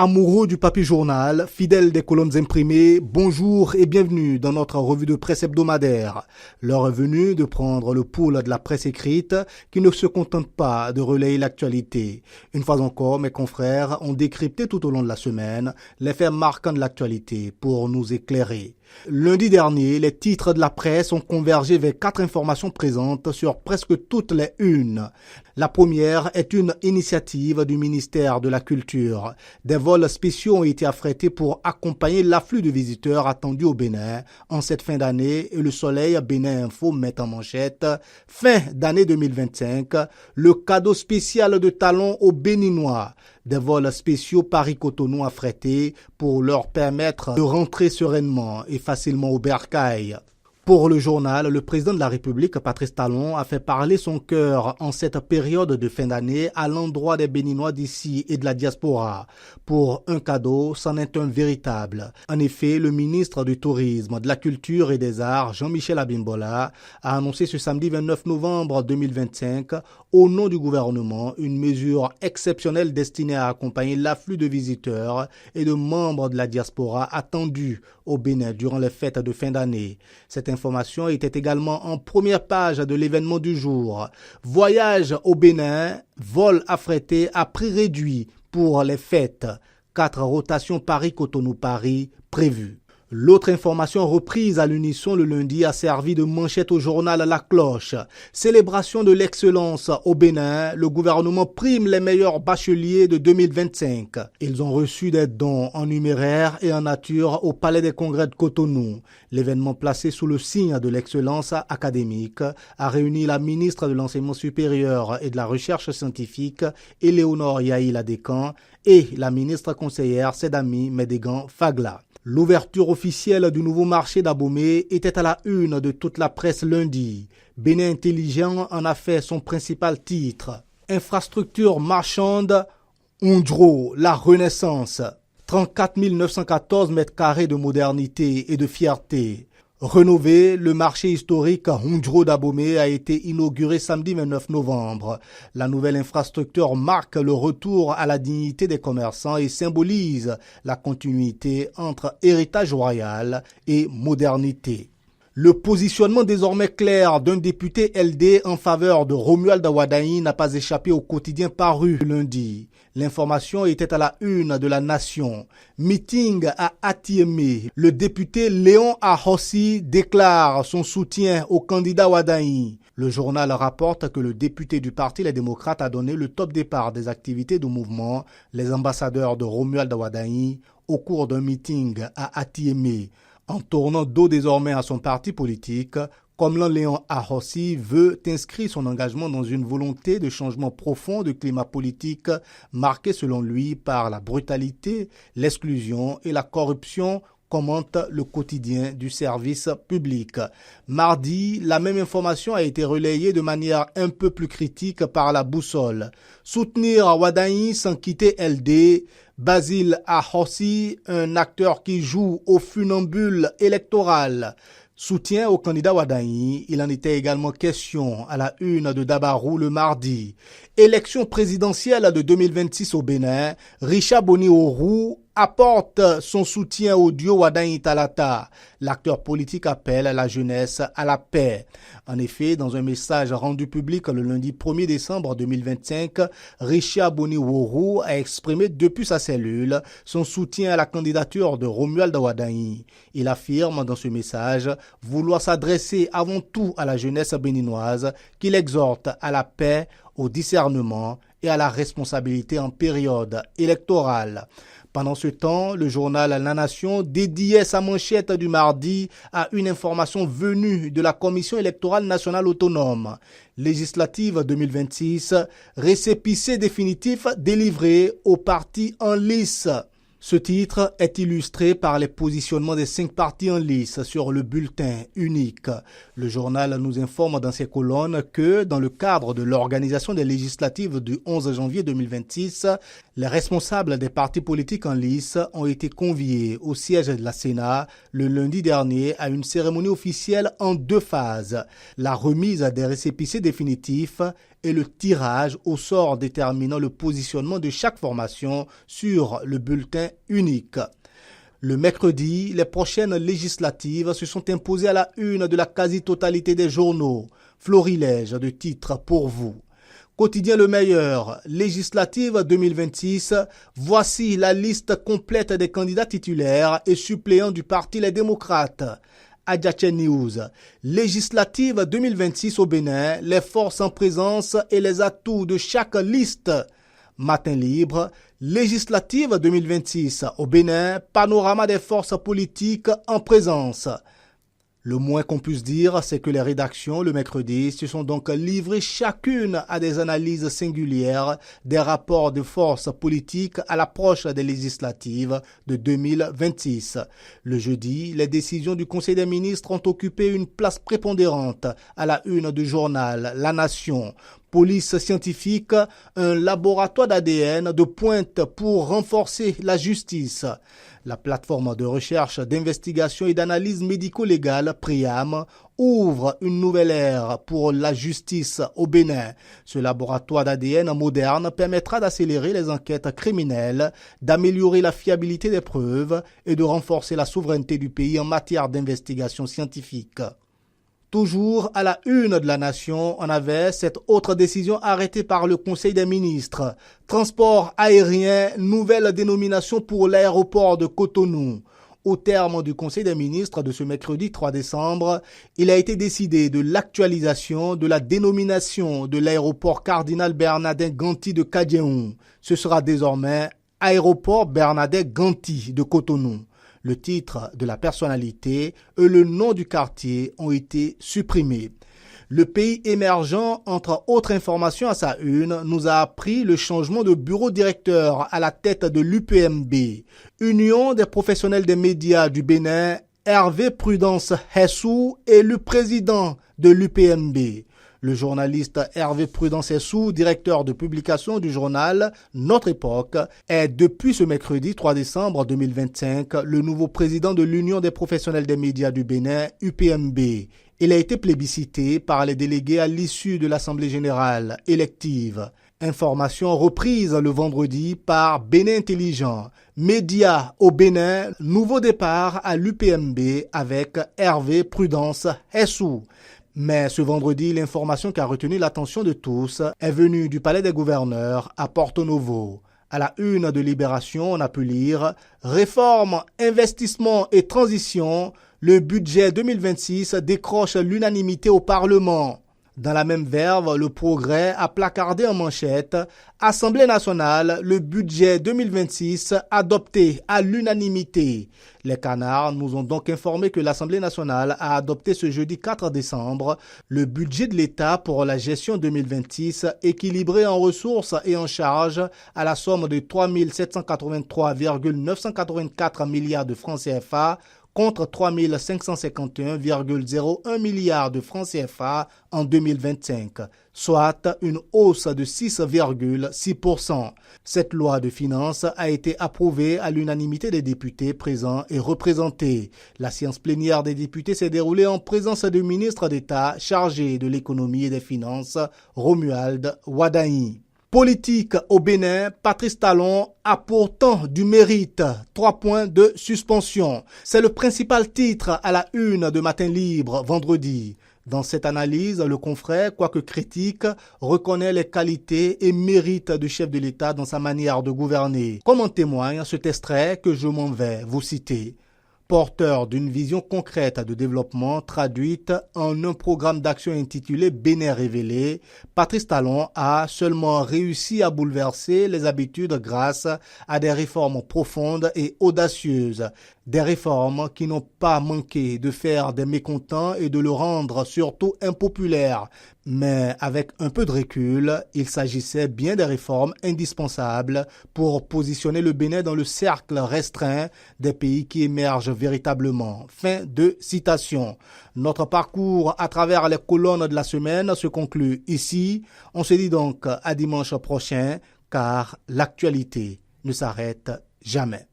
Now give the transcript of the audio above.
Amoureux du papier journal, fidèles des colonnes imprimées, bonjour et bienvenue dans notre revue de presse hebdomadaire. L'heure est venue de prendre le pouls de la presse écrite qui ne se contente pas de relayer l'actualité. Une fois encore, mes confrères ont décrypté tout au long de la semaine les faits marquants de l'actualité pour nous éclairer. Lundi dernier, les titres de la presse ont convergé vers 4 informations présentes sur presque toutes les unes. La première est une initiative du ministère de la Culture. Des vols spéciaux ont été affrétés pour accompagner l'afflux de visiteurs attendus au Bénin en cette fin d'année et le Soleil Bénin Info met en manchette « Fin d'année 2025, le cadeau spécial de talons aux Béninois ». Des vols spéciaux Paris-Cotonou affrétés pour leur permettre de rentrer sereinement et facilement au bercail. Pour le journal, le président de la République, Patrice Talon, a fait parler son cœur en cette période de fin d'année à l'endroit des Béninois d'ici et de la diaspora. Pour un cadeau, c'en est un véritable. En effet, le ministre du Tourisme, de la Culture et des Arts, Jean-Michel Abimbola, a annoncé ce samedi 29 novembre 2025, au nom du gouvernement, une mesure exceptionnelle destinée à accompagner l'afflux de visiteurs et de membres de la diaspora attendus au Bénin durant les fêtes de fin d'année. Cette information était également en première page de l'événement du jour. Voyage au Bénin, vol affrété à prix réduit pour les fêtes. 4 rotations Paris-Cotonou-Paris prévues. L'autre information reprise à l'unisson le lundi a servi de manchette au journal La Cloche. Célébration de l'excellence au Bénin, le gouvernement prime les meilleurs bacheliers de 2025. Ils ont reçu des dons en numéraire et en nature au Palais des Congrès de Cotonou. L'événement placé sous le signe de l'excellence académique a réuni la ministre de l'Enseignement supérieur et de la Recherche scientifique, Éléonore Yaïla-Descamps, et la ministre conseillère Sedami Médégan Fagla. L'ouverture officielle du nouveau marché d'Abomey était à la une de toute la presse lundi. Bénin Intelligent en a fait son principal titre. Infrastructure marchande, Ondro, la Renaissance. 34 914 mètres carrés de modernité et de fierté. Rénové, le marché historique Ondro d'Abomey a été inauguré samedi 29 novembre. La nouvelle infrastructure marque le retour à la dignité des commerçants et symbolise la continuité entre héritage royal et modernité. Le positionnement désormais clair d'un député LD en faveur de Romuald Wadain n'a pas échappé au quotidien paru lundi. L'information était à la une de la Nation. Meeting à Atiémé. Le député Léon Ahossi déclare son soutien au candidat Wadain. Le journal rapporte que le député du Parti Les Démocrates a donné le top départ des activités du mouvement Les Ambassadeurs de Romuald Wadain au cours d'un meeting à Atiémé. En tournant dos désormais à son parti politique, Komlan Léon Ahossi veut inscrire son engagement dans une volonté de changement profond du climat politique marqué selon lui par la brutalité, l'exclusion et la corruption, commente le quotidien du service public. Mardi, la même information a été relayée de manière un peu plus critique par la Boussole. Soutenir Wadain sans quitter LD, Basile Ahossi, un acteur qui joue au funambule électoral. Soutien au candidat Wadain, il en était également question à la une de Dabarou le mardi. Élection présidentielle de 2026 au Bénin, Richard Boni Orou apporte son soutien au duo Wadain Talata. L'acteur politique appelle la jeunesse à la paix. En effet, dans un message rendu public le lundi 1er décembre 2025, Richard Boni Orou a exprimé depuis sa cellule son soutien à la candidature de Romuald Wadain. Il affirme dans ce message vouloir s'adresser avant tout à la jeunesse béninoise qu'il exhorte à la paix, au discernement et à la responsabilité en période électorale. Pendant ce temps, le journal La Nation dédiait sa manchette du mardi à une information venue de la Commission électorale nationale autonome. Législative 2026, récépissé définitif délivré aux partis en lice. Ce titre est illustré par les positionnements des 5 partis en lice sur le bulletin unique. Le journal nous informe dans ses colonnes que, dans le cadre de l'organisation des législatives du 11 janvier 2026, Les responsables des partis politiques en lice ont été conviés au siège de la Sénat le lundi dernier à une cérémonie officielle en 2 phases. La remise des récépissés définitifs et le tirage au sort déterminant le positionnement de chaque formation sur le bulletin unique. Le mercredi, les prochaines législatives se sont imposées à la une de la quasi-totalité des journaux. Florilège de titres pour vous. Quotidien Le Meilleur, législative 2026, voici la liste complète des candidats titulaires et suppléants du Parti Les Démocrates. Adjache News, législative 2026 au Bénin, les forces en présence et les atouts de chaque liste. Matin Libre, législative 2026 au Bénin, panorama des forces politiques en présence. Le moins qu'on puisse dire, c'est que les rédactions, le mercredi, se sont donc livrées chacune à des analyses singulières des rapports de forces politiques à l'approche des législatives de 2026. Le jeudi, les décisions du Conseil des ministres ont occupé une place prépondérante à la une du journal La Nation. Police scientifique, un laboratoire d'ADN de pointe pour renforcer la justice. La plateforme de recherche, d'investigation et d'analyse médico-légale, PRIAM, ouvre une nouvelle ère pour la justice au Bénin. Ce laboratoire d'ADN moderne permettra d'accélérer les enquêtes criminelles, d'améliorer la fiabilité des preuves et de renforcer la souveraineté du pays en matière d'investigation scientifique. Toujours à la une de la Nation, on avait cette autre décision arrêtée par le Conseil des ministres. Transport aérien, nouvelle dénomination pour l'aéroport de Cotonou. Au terme du Conseil des ministres de ce mercredi 3 décembre, il a été décidé de l'actualisation de la dénomination de l'aéroport Cardinal Bernardin Ganti de Kadiéon. Ce sera désormais Aéroport Bernardin Ganti de Cotonou. Le titre de la personnalité et le nom du quartier ont été supprimés. Le pays émergent, entre autres informations à sa une, nous a appris le changement de bureau directeur à la tête de l'UPMB. Union des professionnels des médias du Bénin, Hervé Prudence Hessou est le président de l'UPMB. Le journaliste Hervé Prudence Hessou, directeur de publication du journal Notre Époque, est depuis ce mercredi 3 décembre 2025 le nouveau président de l'Union des professionnels des médias du Bénin, UPMB. Il a été plébiscité par les délégués à l'issue de l'Assemblée générale élective. Information reprise le vendredi par Bénin Intelligent. Médias au Bénin, nouveau départ à l'UPMB avec Hervé Prudence Hessou. Mais ce vendredi, l'information qui a retenu l'attention de tous est venue du Palais des Gouverneurs à Porto Novo. À la une de Libération, on a pu lire « Réforme, investissement et transition, le budget 2026 décroche l'unanimité au Parlement ». Dans la même verve, le Progrès a placardé en manchette « Assemblée nationale, le budget 2026 adopté à l'unanimité ». Les Canards nous ont donc informé que l'Assemblée nationale a adopté ce jeudi 4 décembre le budget de l'État pour la gestion 2026 équilibré en ressources et en charges à la somme de 3 783,984 milliards de francs CFA contre 3 551,01 milliards de francs CFA en 2025, soit une hausse de 6,6%. Cette loi de finances a été approuvée à l'unanimité des députés présents et représentés. La séance plénière des députés s'est déroulée en présence du ministre d'État chargé de l'économie et des finances, Romuald Wadaï. Politique au Bénin, Patrice Talon a pourtant du mérite. 3 points de suspension. C'est le principal titre à la une de Matin Libre vendredi. Dans cette analyse, le confrère, quoique critique, reconnaît les qualités et mérites du chef de l'État dans sa manière de gouverner. Comme en témoigne cet extrait que je m'en vais vous citer. Porteur d'une vision concrète de développement traduite en un programme d'action intitulé Bénin révélé, Patrice Talon a seulement réussi à bouleverser les habitudes grâce à des réformes profondes et audacieuses. Des réformes qui n'ont pas manqué de faire des mécontents et de le rendre surtout impopulaire. Mais avec un peu de recul, il s'agissait bien des réformes indispensables pour positionner le Bénin dans le cercle restreint des pays qui émergent véritablement. Fin de citation. Notre parcours à travers les colonnes de la semaine se conclut ici. On se dit donc à dimanche prochain. car l'actualité ne s'arrête jamais.